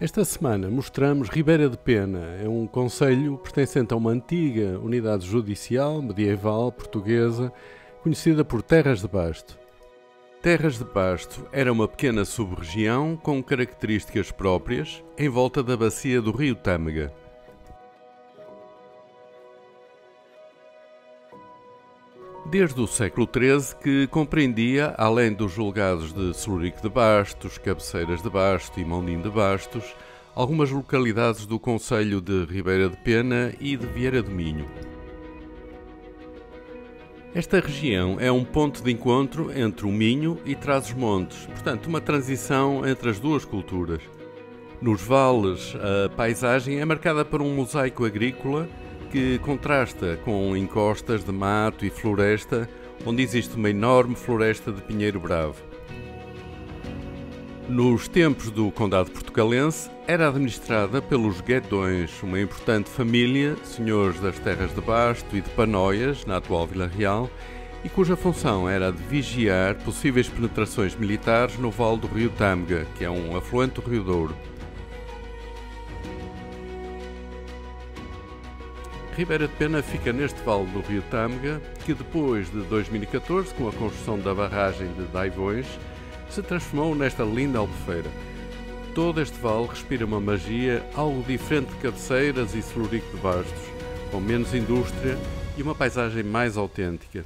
Esta semana mostramos Ribeira de Pena, é um concelho pertencente a uma antiga unidade judicial medieval portuguesa conhecida por Terras de Basto. Terras de Basto era uma pequena sub-região com características próprias em volta da bacia do rio Tâmega. Desde o século XIII que compreendia, além dos julgados de Celurico de Bastos, Cabeceiras de Basto e Mondim de Bastos, algumas localidades do concelho de Ribeira de Pena e de Vieira do Minho. Esta região é um ponto de encontro entre o Minho e Trás-os-Montes, portanto uma transição entre as duas culturas. Nos vales, a paisagem é marcada por um mosaico agrícola que contrasta com encostas de mato e floresta, onde existe uma enorme floresta de pinheiro bravo. Nos tempos do Condado Portucalense, era administrada pelos Guedões, uma importante família, senhores das Terras de Basto e de Panóias, na atual Vila Real, e cuja função era a de vigiar possíveis penetrações militares no vale do rio Tâmega, que é um afluente do rio Douro. Ribeira de Pena fica neste vale do rio Tâmega, que depois de 2014, com a construção da barragem de Daivões, se transformou nesta linda albufeira. Todo este vale respira uma magia algo diferente de Cabeceiras e Celurico de Bastos, com menos indústria e uma paisagem mais autêntica.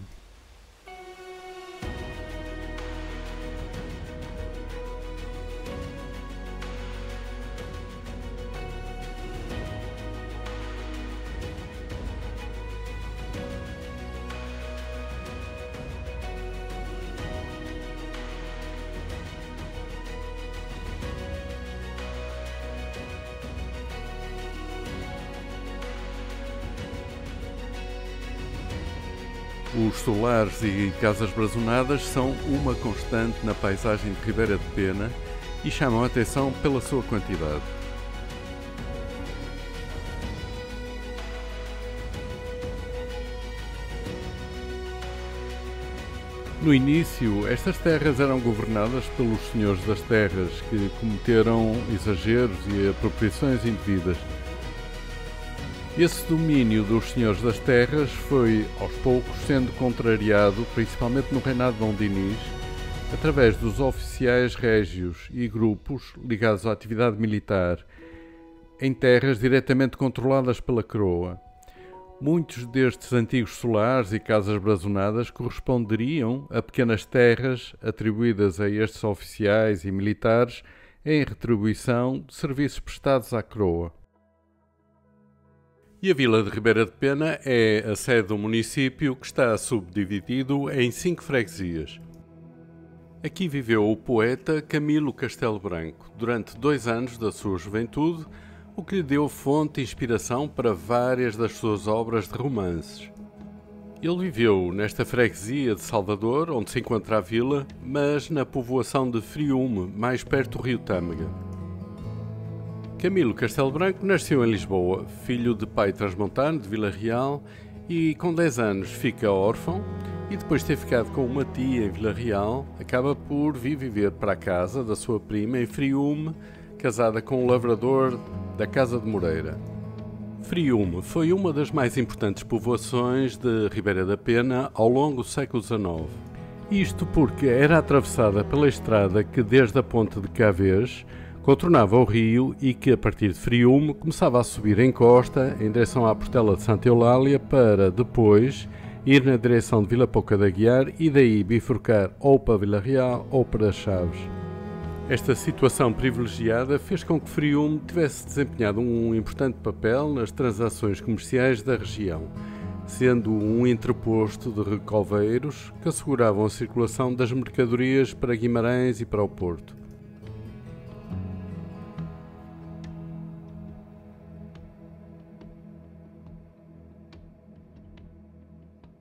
Os solares e casas brazonadas são uma constante na paisagem de Ribeira de Pena e chamam a atenção pela sua quantidade. No início, estas terras eram governadas pelos senhores das terras, que cometeram exageros e apropriações indevidas. Esse domínio dos senhores das terras foi, aos poucos, sendo contrariado, principalmente no reinado de Dom Dinis, através dos oficiais régios e grupos ligados à atividade militar, em terras diretamente controladas pela coroa. Muitos destes antigos solares e casas brazonadas corresponderiam a pequenas terras atribuídas a estes oficiais e militares em retribuição de serviços prestados à coroa. E a vila de Ribeira de Pena é a sede do município, que está subdividido em 5 freguesias. Aqui viveu o poeta Camilo Castelo Branco durante 2 anos da sua juventude, o que lhe deu fonte e inspiração para várias das suas obras de romances. Ele viveu nesta freguesia de Salvador, onde se encontra a vila, mas na povoação de Friume, mais perto do rio Tâmega. Camilo Castelo Branco nasceu em Lisboa, filho de pai transmontano de Vila Real, e com 10 anos fica órfão e depois de ter ficado com uma tia em Vila Real, acaba por vir viver para a casa da sua prima em Friume, casada com um lavrador da Casa de Moreira. Friume foi uma das mais importantes povoações de Ribeira da Pena ao longo do século XIX. Isto porque era atravessada pela estrada que desde a ponte de Cavês contornava o rio e que, a partir de Friume, começava a subir em costa em direção à Portela de Santa Eulália para, depois, ir na direção de Vila Pouca de Aguiar e daí bifurcar ou para Vila Real ou para Chaves. Esta situação privilegiada fez com que Friume tivesse desempenhado um importante papel nas transações comerciais da região, sendo um entreposto de recoveiros que asseguravam a circulação das mercadorias para Guimarães e para o Porto.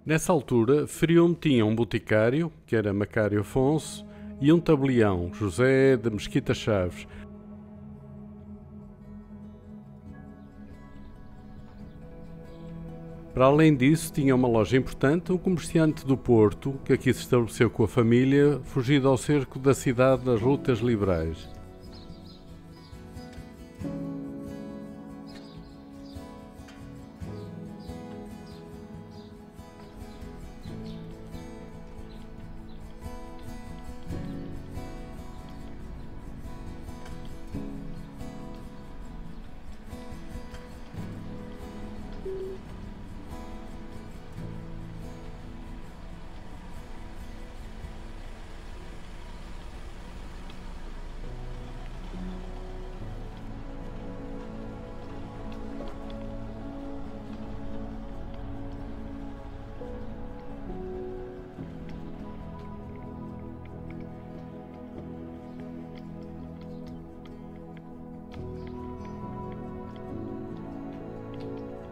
Nessa altura, Friume tinha um boticário, que era Macário Afonso, e um tabelião, José de Mesquita Chaves. Para além disso, tinha uma loja importante, um comerciante do Porto, que aqui se estabeleceu com a família, fugido ao cerco da cidade nas lutas liberais.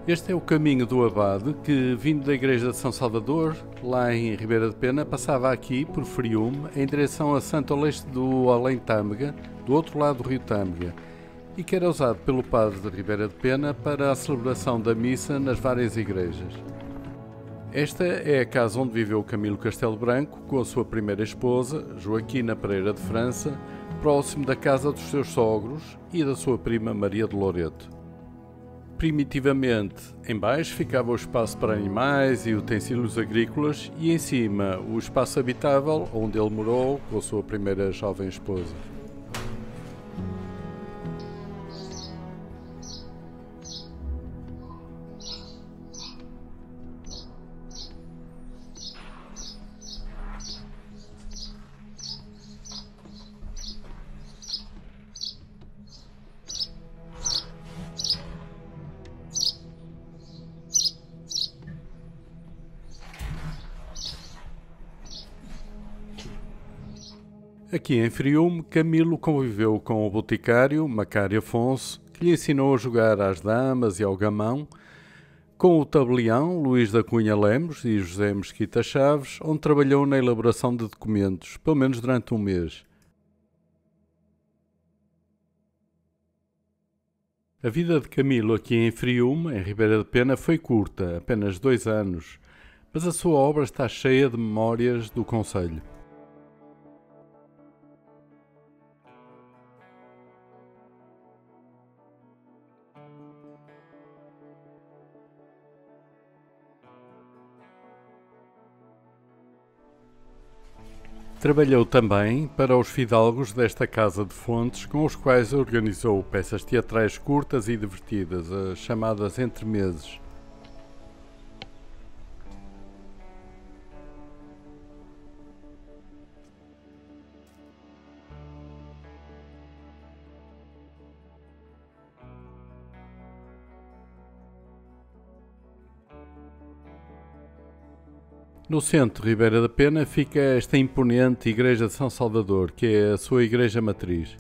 Este é o caminho do Abade que, vindo da igreja de São Salvador, lá em Ribeira de Pena, passava aqui por Friume em direção a Santo Aleixo do Além-Tâmega, do outro lado do rio Tâmega, e que era usado pelo padre de Ribeira de Pena para a celebração da missa nas várias igrejas. Esta é a casa onde viveu Camilo Castelo Branco com a sua primeira esposa, Joaquina Pereira de França, próximo da casa dos seus sogros e da sua prima Maria de Loreto. Primitivamente, em baixo ficava o espaço para animais e utensílios agrícolas e em cima o espaço habitável onde ele morou com a sua primeira jovem esposa. Aqui em Friume, Camilo conviveu com o boticário Macário Afonso, que lhe ensinou a jogar às damas e ao gamão, com o tabelião Luís da Cunha Lemos e José Mesquita Chaves, onde trabalhou na elaboração de documentos, pelo menos durante um mês. A vida de Camilo aqui em Friume, em Ribeira de Pena, foi curta, apenas 2 anos, mas a sua obra está cheia de memórias do concelho. Trabalhou também para os fidalgos desta Casa de Fontes, com os quais organizou peças teatrais curtas e divertidas, as chamadas entremeses. No centro de Ribeira da Pena fica esta imponente Igreja de São Salvador, que é a sua igreja matriz.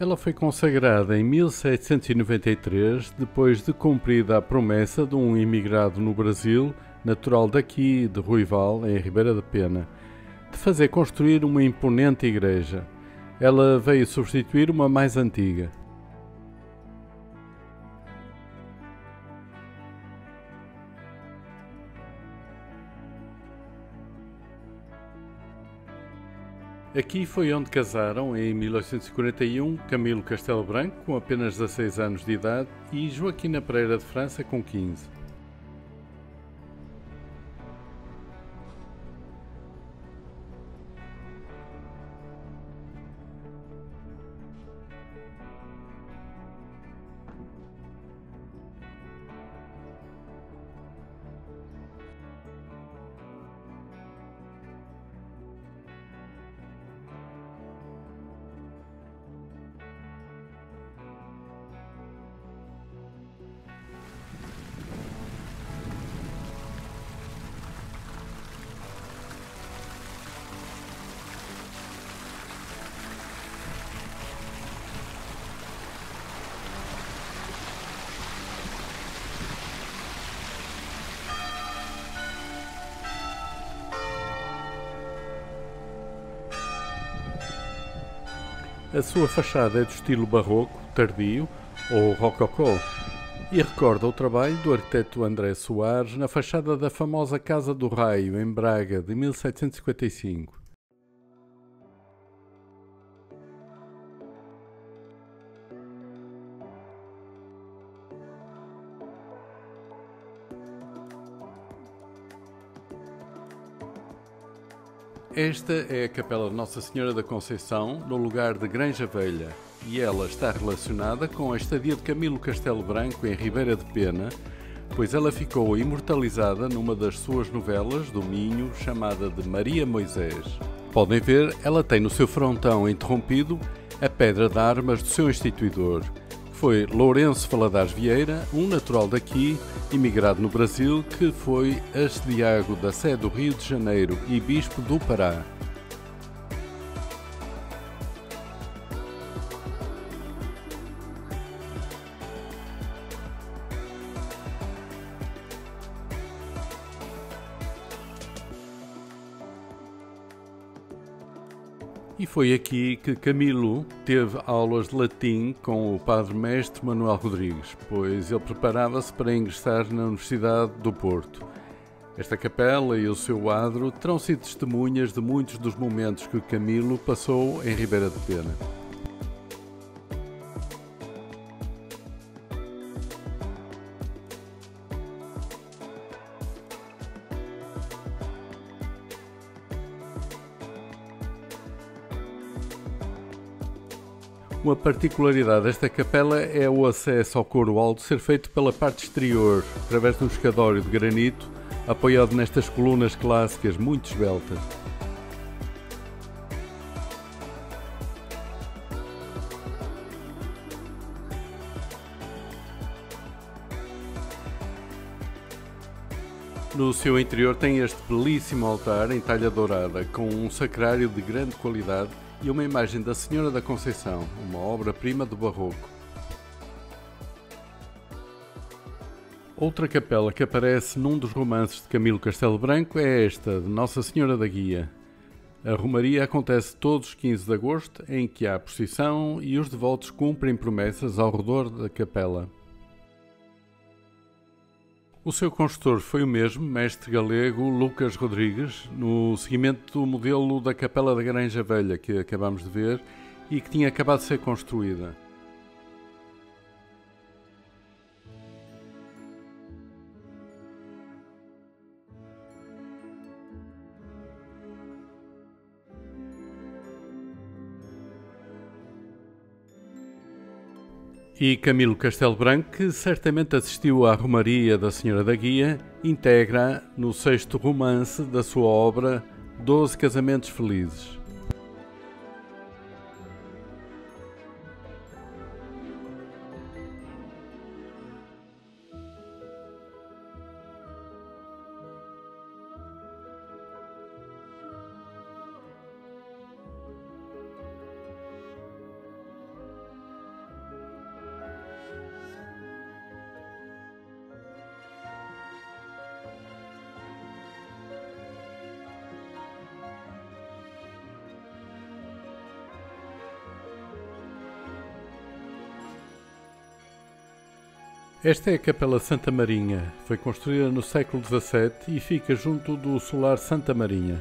Ela foi consagrada em 1793, depois de cumprida a promessa de um imigrado no Brasil, natural daqui de Ruival, em Ribeira da Pena, de fazer construir uma imponente igreja. Ela veio substituir uma mais antiga. Aqui foi onde casaram, em 1841, Camilo Castelo Branco, com apenas 16 anos de idade, e Joaquina Pereira de França, com 15. A sua fachada é de estilo barroco, tardio ou rococó e recorda o trabalho do arquiteto André Soares na fachada da famosa Casa do Raio, em Braga, de 1755. Esta é a Capela de Nossa Senhora da Conceição, no lugar de Granja Velha, e ela está relacionada com a estadia de Camilo Castelo Branco em Ribeira de Pena, pois ela ficou imortalizada numa das suas novelas do Minho, chamada de Maria Moisés. Podem ver, ela tem no seu frontão interrompido a pedra de armas do seu instituidor, que foi Lourenço Valadares Vieira, um natural daqui, imigrado no Brasil, que foi arcediago da Sé do Rio de Janeiro e bispo do Pará. E foi aqui que Camilo teve aulas de latim com o padre mestre Manuel Rodrigues, pois ele preparava-se para ingressar na Universidade do Porto. Esta capela e o seu adro terão sido testemunhas de muitos dos momentos que Camilo passou em Ribeira de Pena. Uma particularidade desta capela é o acesso ao coro alto ser feito pela parte exterior, através de um escadório de granito, apoiado nestas colunas clássicas muito esbeltas. No seu interior tem este belíssimo altar em talha dourada, com um sacrário de grande qualidade e uma imagem da Senhora da Conceição, uma obra-prima do Barroco. Outra capela que aparece num dos romances de Camilo Castelo Branco é esta, de Nossa Senhora da Guia. A romaria acontece todos os 15 de agosto, em que há procissão e os devotos cumprem promessas ao redor da capela. O seu construtor foi o mesmo, mestre galego Lucas Rodrigues, no seguimento do modelo da Capela da Granja Velha que acabamos de ver e que tinha acabado de ser construída. E Camilo Castelo Branco, que certamente assistiu à Romaria da Senhora da Guia, integra no 6º romance da sua obra 12 Casamentos Felizes. Esta é a Capela Santa Marinha, foi construída no século XVII e fica junto do Solar Santa Marinha.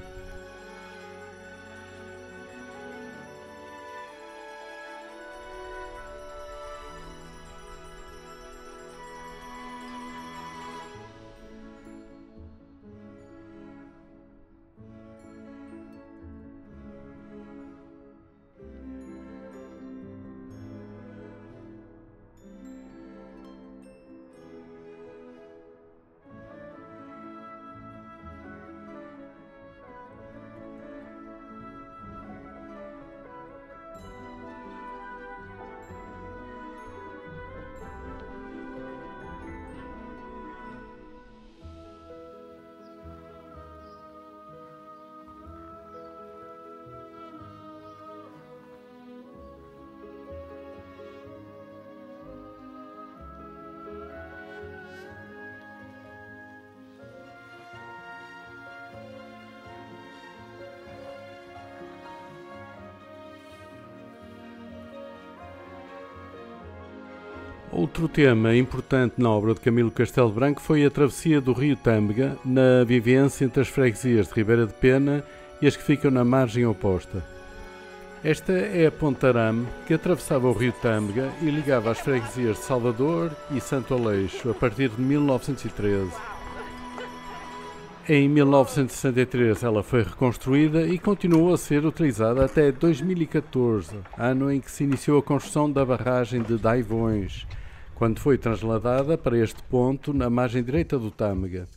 Outro tema importante na obra de Camilo Castelo Branco foi a travessia do rio Tâmega, na vivência entre as freguesias de Ribeira de Pena e as que ficam na margem oposta. Esta é a Ponte Arame, que atravessava o rio Tâmega e ligava as freguesias de Salvador e Santo Aleixo a partir de 1913. Em 1963 ela foi reconstruída e continuou a ser utilizada até 2014, ano em que se iniciou a construção da barragem de Daivões, quando foi trasladada para este ponto na margem direita do Tâmega.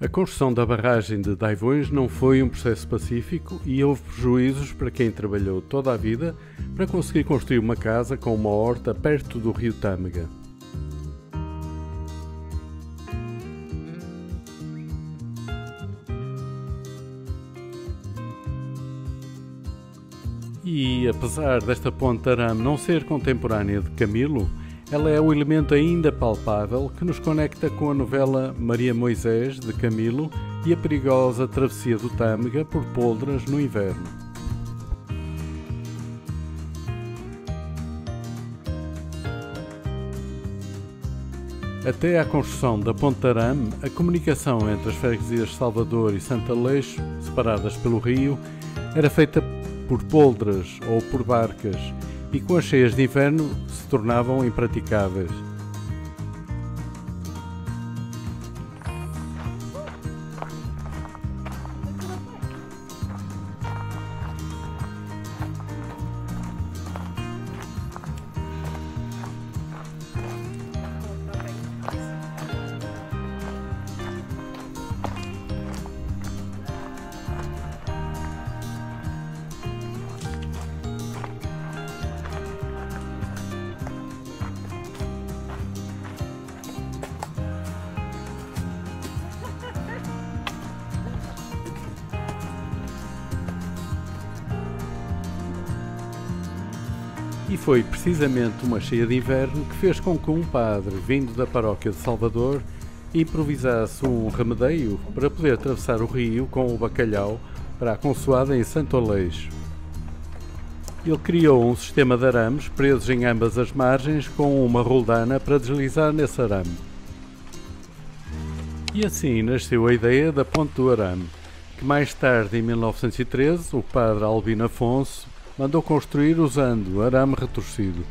A construção da barragem de Daivões não foi um processo pacífico e houve prejuízos para quem trabalhou toda a vida para conseguir construir uma casa com uma horta perto do rio Tâmega. E apesar desta ponte arame não ser contemporânea de Camilo, ela é o elemento ainda palpável que nos conecta com a novela Maria Moisés, de Camilo, e a perigosa travessia do Tâmega por poldras no inverno. Até à construção da Ponte Arame, a comunicação entre as freguesias de Salvador e Santo Aleixo, separadas pelo rio, era feita por poldras ou por barcas, e com as cheias de inverno se tornavam impraticáveis. E foi precisamente uma cheia de inverno que fez com que um padre, vindo da paróquia de Salvador, improvisasse um remedeio para poder atravessar o rio com o bacalhau para a consoada em Santo Aleixo. Ele criou um sistema de arames presos em ambas as margens com uma roldana para deslizar nesse arame. E assim nasceu a ideia da Ponte do Arame, que mais tarde, em 1913, o padre Albino Afonso mandou construir usando arame retorcido.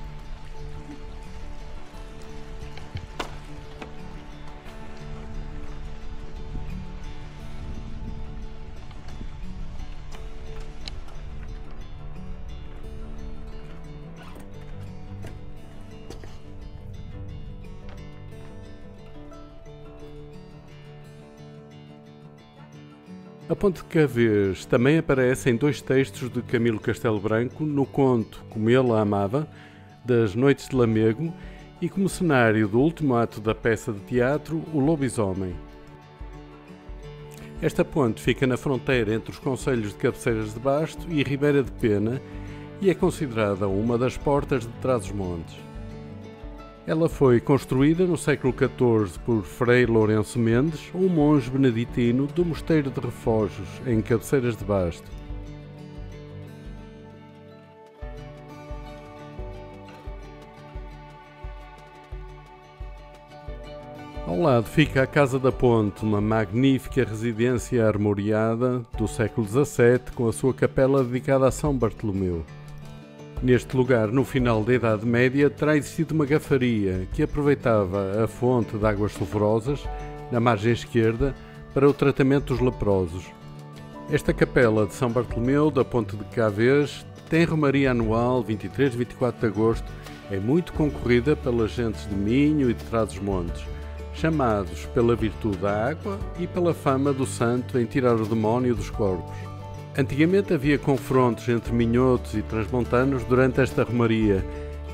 A Ponte de Cavês também aparece em dois textos de Camilo Castelo Branco, no conto Como Ele a Amava, das Noites de Lamego, e como cenário do último ato da peça de teatro O Lobisomem. Esta ponte fica na fronteira entre os concelhos de Cabeceiras de Basto e Ribeira de Pena e é considerada uma das portas de Trás-os-Montes. Ela foi construída no século XIV por Frei Lourenço Mendes, um monge beneditino do Mosteiro de Refojos, em Cabeceiras de Basto. Ao lado fica a Casa da Ponte, uma magnífica residência armoriada do século XVII, com a sua capela dedicada a São Bartolomeu. Neste lugar, no final da Idade Média, terá existido uma gafaria que aproveitava a fonte de águas sulfurosas, na margem esquerda, para o tratamento dos leprosos. Esta capela de São Bartolomeu, da Ponte de Cavês, tem romaria anual 23 e 24 de agosto, é muito concorrida pelas gentes de Minho e de Trás-os-Montes, chamados pela virtude da água e pela fama do santo em tirar o demónio dos corpos. Antigamente havia confrontos entre minhotos e transmontanos durante esta romaria,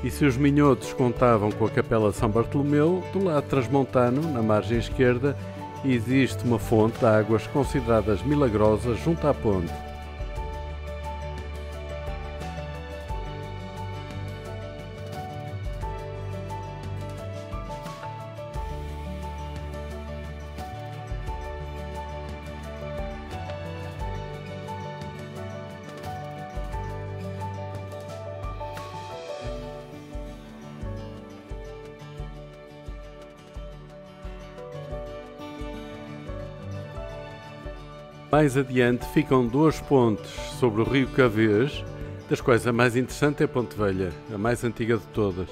e se os minhotos contavam com a capela de São Bartolomeu, do lado transmontano, na margem esquerda, existe uma fonte de águas consideradas milagrosas junto à ponte. Mais adiante ficam duas pontes sobre o rio Cavês, das quais a mais interessante é a Ponte Velha, a mais antiga de todas.